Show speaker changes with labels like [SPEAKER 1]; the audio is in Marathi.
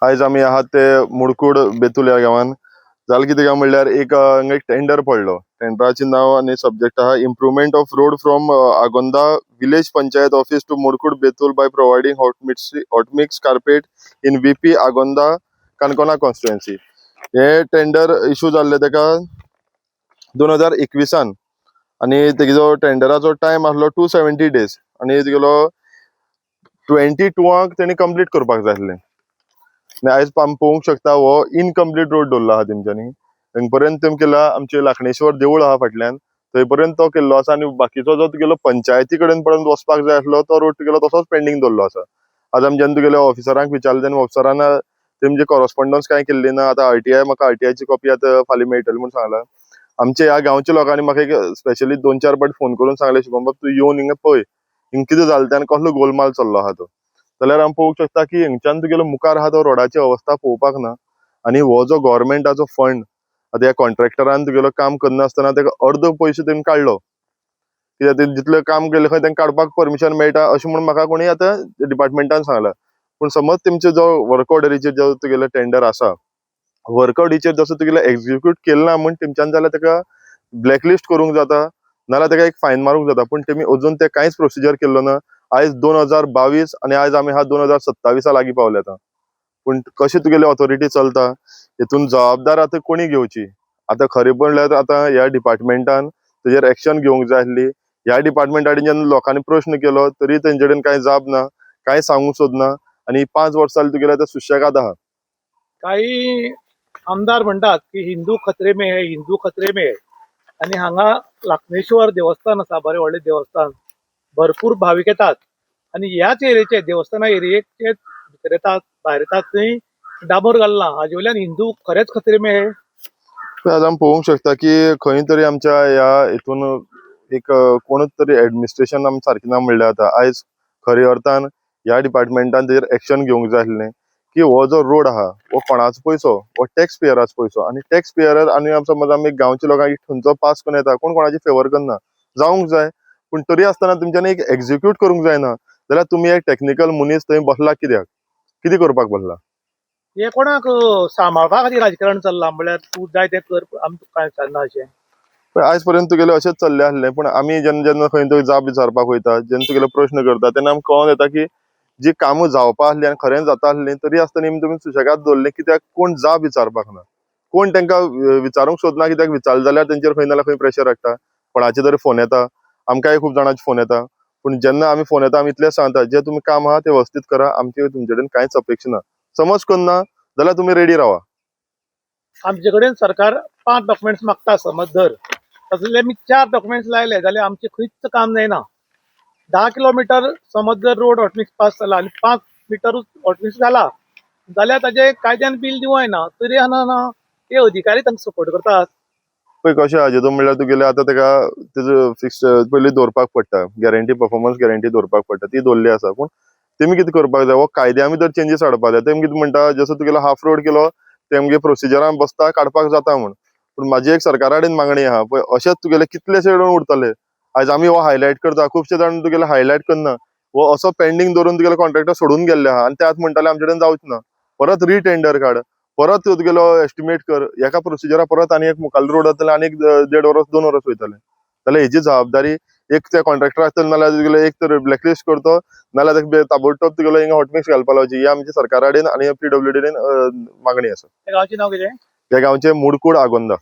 [SPEAKER 1] आयज आमी आहात ते मुडकूड बेतूल ह्या गांवांत. जालें कितें काय म्हणल्यार एक हांगा एक टेंडर पडलो. टेंडराचें नांव आनी सब्जेक्ट आहा improvement of road from Agonda village panchayat office to Mudkud Betul by providing hot mix carpet in VP Agonda काणकोणा कॉन्स्टिट्युएन्सी. हे टेंडर इश्यू जाल्ले तेका 2021 आनी तेजो टेंडराचो टायम आसलो 270 days आनी तेगेलो 22 तेणी कंप्लीट करपाक जाय आसलें. आयज आमी पळोवंक शकता हो इनकम्प्लीट रोड दवरलो आहा तेंच्यांनी. थंय पर्यंत तेम केला आमचे लाखणेश्वर देवूळ आहा फाटल्यान थंय पर्यंत तो केल्लो आसा आनी बाकीचो जो तुगेलो पंचायती कडेन पर्यंत वचपाक जाय आसलो तो रोड तुगेलो तसोच पेंडींग दवरलो आसा. आज आमी जेन्ना तुगेल्या ऑफिसरांक विचारलें तेन्ना ऑफिसरान तेमचे कॉरस्पॉन्डन्स कांय केल्ली ना. आतां म्हाका RTI ची कॉपी आतां फाल्यां मेळटली म्हूण सांगला. आमच्या ह्या गांवच्या लोकांनी म्हाका एक स्पेशली 2-4 फावट फोन करून सांगलें शुभम बाब तूं येवन हिंगा पळय हिंगा कितें जालें तें आनी कसलो गोलमाल चल्लो आहा तो. जाल्यार आमी पळोवंक शकता की हिंगच्यान तुगेलो मुखार आहा तो रोडाची अवस्था पळोवपाक ना. आनी हो जो गव्हर्मेंटाचो फंड आतां ह्या कॉन्ट्रॅक्टरान तुगेलो काम करनासतना तेका अर्ध पयशे तेणी काडलो. कित्याक तें जितलें काम केलें खंय तेंका काडपाक परमिशन मेळटा अशें म्हणून म्हाका कोणी आतां डिपार्टमेंटान सांगलां. पूण समज तेंचो जो वर्क ऑर्डरीचेर जो तुगेलो टेंडर आसा वर्क ऑर्डरीचेर जसो तुगेलो एक्झिक्यूट केलो ना म्हूण तेंच्यांनी जाल्यार तेका ब्लॅकलिस्ट करूंक जाता नाल्यार तेका एक फायन मारूंक जाता. पूण तेमी अजून ते कांयच प्रोसिजर केल्लो ना. आयज 2022 आनी आयज आमी आहा 2027 लागीं पावले आतां. पूण कशें तुगेली ऑथॉरिटी चलता हेतून जबाबदार आतां कोणी घेवची. आतां खरें म्हणल्यार आतां ह्या डिपार्टमेंटान तेजेर एक्शन घेवंक जाय आसली. ह्या डिपार्टमेंटान जेन्ना लोकांनी प्रश्न केलो तरी तेंचे कडेन कांय जाप ना, कांय सांगूंक सोदना आनी 5 वर्सां जालीं तुगेले आतां सुशेगाद आहा.
[SPEAKER 2] काही आमदार म्हणतात की हिंदू खत्रे में है, हिंदू खत्रे में है. आणि हांगा लाखनेश्वर देवस्थान आसा, बरें व्हडलें देवस्थान, भरपूर भाविक येतात आणि ह्याच एरियेचे देवस्थाना एरियेचे भितर येतात भायर येतात थंय डांबर घालना. हाजे वयल्यान हिंदू खरेंच खत्रे में है.
[SPEAKER 1] आज आमी पळोवंक शकता की खंय तरी आमच्या ह्या हितून एक कोणूच तरी एडमिनिस्ट्रेशन आमी सारकें ना म्हणल्यार आतां आयज खऱ्या अर्थान ह्या डिपार्टमेंटान तेजेर एक्शन घेवंक जाय आसलें की हो जो रोड आहा हो कोणाचो पयसो, हो टॅक्स पेयराचो पयसो आनी टॅक्स पेयर आनी समज आमी गांवच्या लोकांक थंयचो पास करून येता कोण कोणाची फेवर करना. जावंक जाय पूण तरी आसतना तुमच्यांनी एक एक्झिक्यूट करूंक जायना जाल्यार तुमी एक टेक्निकल मनीस थंय बसला कित्याक, कितें करपाक बसला?
[SPEAKER 2] हे कोणाक सांबाळपा खातीर राजकारण चल्लां म्हणल्यार तूं जाय तें कर आमी तुका कांय विचारना अशें.
[SPEAKER 1] पण आयज पर्यंत तुगेलें अशेंच चल्लें आसलें. पूण आमी जेन्ना जेन्ना खंय तरी जाप विचारपाक वयता जेन्ना तुगेलो प्रश्न करता तेन्ना आमकां कळोन येता की जी कामां जावपा आसलीं आनी खरें जाता आसलीं तरी आसतना तुमी सुशेगाद दवरलें कित्याक कोण जाप विचारपाक ना. कोण तेंकां विचारूंक सोदना कित्याक विचारलें जाल्यार तेंचेर खंय नाल्यार खंय प्रेशर हाडटा. कोणाचे तरी फोन येता, आमकांय खूब जाणांचे फोन येता. पूण जेन्ना आमी फोन येता आमी इतलेंच सांगता जें तुमी काम आहा तें वेवस्थीत करा, आमची तुमचे कडेन कांयच अपेक्षा ना. समज करना जाल्यार तुमी रेडी रावा.
[SPEAKER 2] आमचे कडेन सरकार 5 डॉक्युमेंट्स मागता समज धर तातूंतले आमी 4 डॉक्युमेंट्स लायले जाल्यार आमचें खंयच काम जायना. 10 किलोमिटर समज जर रोड हॉटमिक्स पास जाला आनी 5 मिटरूच हॉटमिक्स जाला जाल्यार ताजे कायद्यान बील दिवं येना. तरी ना ते अधिकारी तांकां सपोर्ट करतात.
[SPEAKER 1] पळय कशें आहा जेदो म्हणल्यार तुगेलें आतां तेका तेजो फिक्स पयलीं दवरपाक पडटा गॅरंटी परफॉर्मन्स गॅरंटी दवरपाक पडटा ती दवरली आसा. पूण तेमी कितें करपाक जाय हो कायद्या भितर चेंजीस हाडपाक जाय. तेमी कितें म्हणटा जसो तुगेलो हाफ रोड केलो तेमगे प्रोसिजरान बसता काडपाक जाता म्हूण. पूण म्हाजी एक सरकारा कडेन मागणी आहा पळय अशेंच तुगेले कितलेशे उरतले. आयज आमी हो हायलायट करता खुबशे जाण तुगेले हायलायट करना हो असो पेंडींग दवरून तुगेलो कॉन्ट्रॅक्टर सोडून गेल्ले आहा आनी ते आतां म्हणटाले आमचे कडेन जावचे ना. परत रिटेंडर काड, परत तुगेलो एस्टिमेट कर, एका प्रोसिजरा परत आनी एक मुखाल्लो रोड जातले आनी एक 1.5 वरस 2 वरस वयतले. जाल्यार हेजी जबाबदारी एक त्या कॉन्ट्रॅक्टराक आसतली नाल्यार तुगेलो एक तर ब्लॅकलिस्ट करतो नाल्यार तेका ताबडतोब तुगेलो हिंगा हॉटमिक्स घालपाक लावची ही आमची सरकारा कडेन आनी PWD कडेन मागणी आसा.
[SPEAKER 2] त्या गांवचें नांव कितें?
[SPEAKER 1] त्या गांवचें मुडकूड आगोंदा.